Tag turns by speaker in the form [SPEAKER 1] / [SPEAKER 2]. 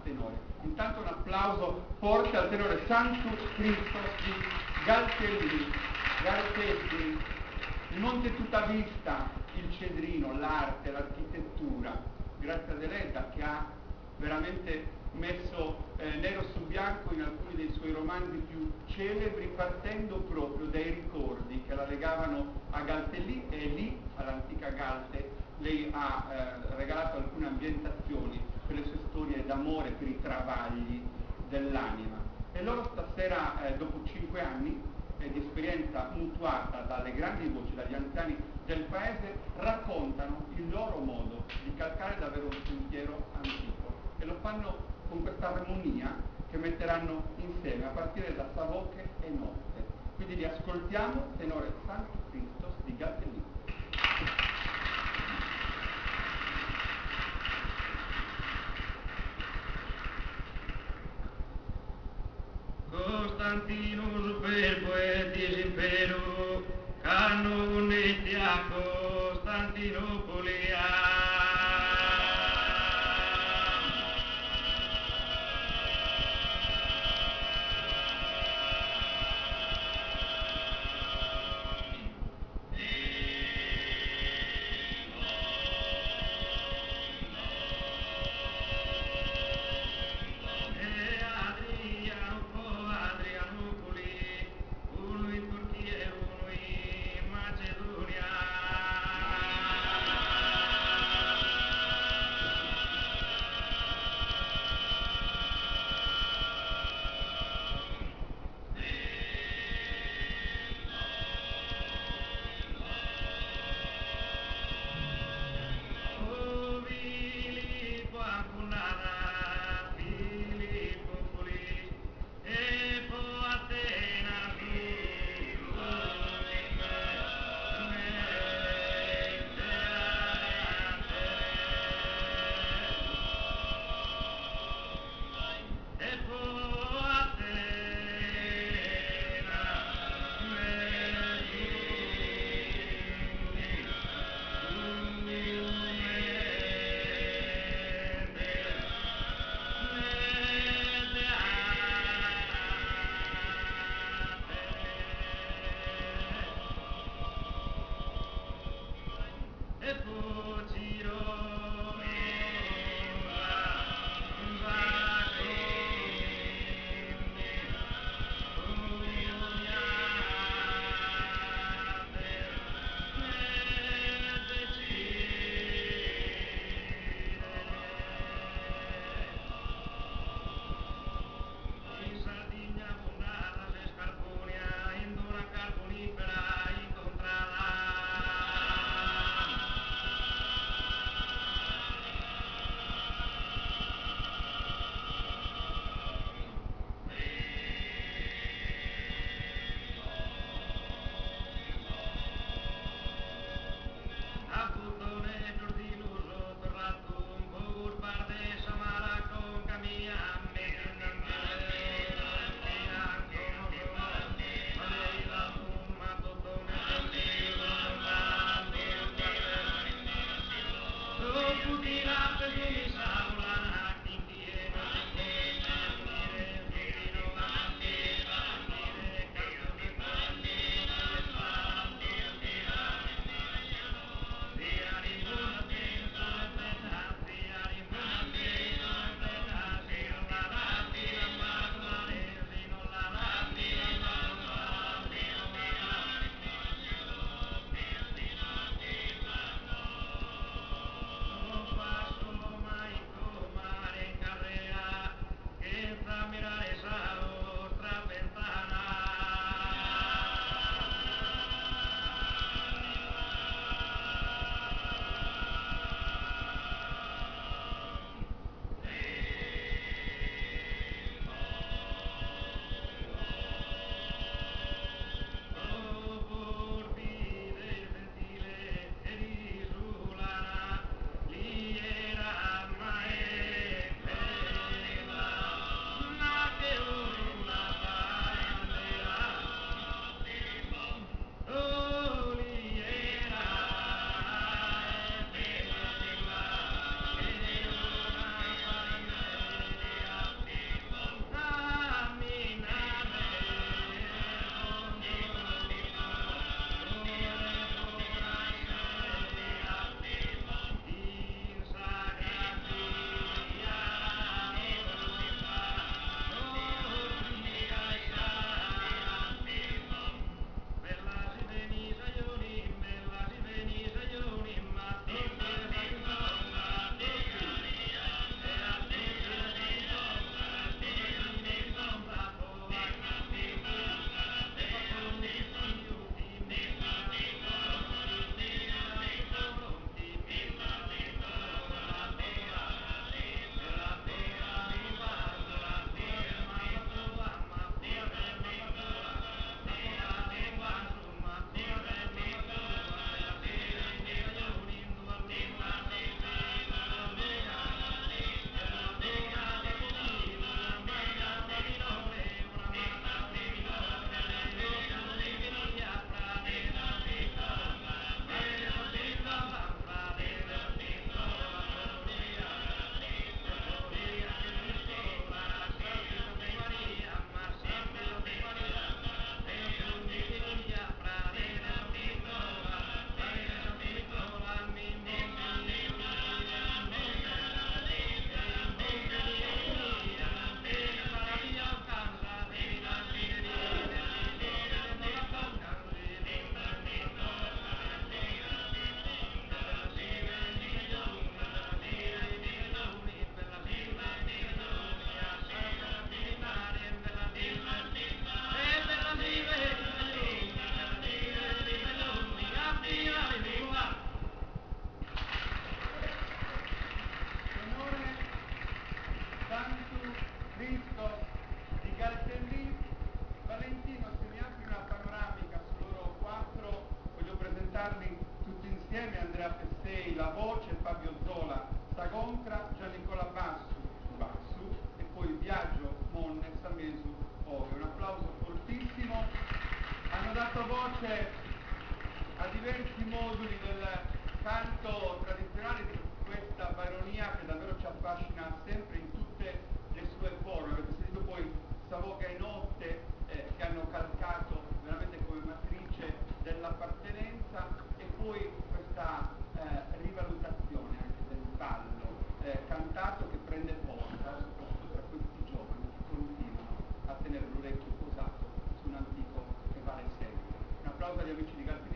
[SPEAKER 1] tenore. Intanto un applauso forte al tenore Sanctus Christos di Galtellì, il Monte Tutta Vista, il Cedrino, l'arte, l'architettura, grazie ad Eletta che ha veramente messo nero su bianco in alcuni dei suoi romanzi più celebri, partendo proprio dai ricordi che la legavano a Galtellì, e lì, all'antica Galte, lei ha regalato alcune ambientazioni per le sue storie d'amore, per i travagli dell'anima. E loro stasera, dopo 5 anni di esperienza mutuata dalle grandi voci, dagli anziani del paese, raccontano il loro modo di calcare davvero un sentiero antico, e lo fanno con questa armonia che metteranno insieme a partire da Savocche e Notte. Quindi li ascoltiamo, tenore Sanctus Christos di Galtellì.
[SPEAKER 2] Constantinus per poetis imperu, canum netia Constantinopolia. Uno in Turchia e uno in Macedonia.
[SPEAKER 1] Mattei la voce, Fabio Zola Sagontra, Giannicola Bassu e poi Biagio Monne Samesu Ove. Un applauso fortissimo. Hanno dato voce a diversi moduli del canto tradizionale di questa baronia che davvero ci affascina sempre in tutte le sue forme. Avete sentito poi Savoca e Notte che hanno calcato veramente come matrice dell'appartenenza, e poi questa rivalutazione anche del ballo cantato che prende forza, soprattutto tra questi giovani che continuano a tenere l'orecchio posato su un antico che vale sempre. Un applauso agli amici di Galpini.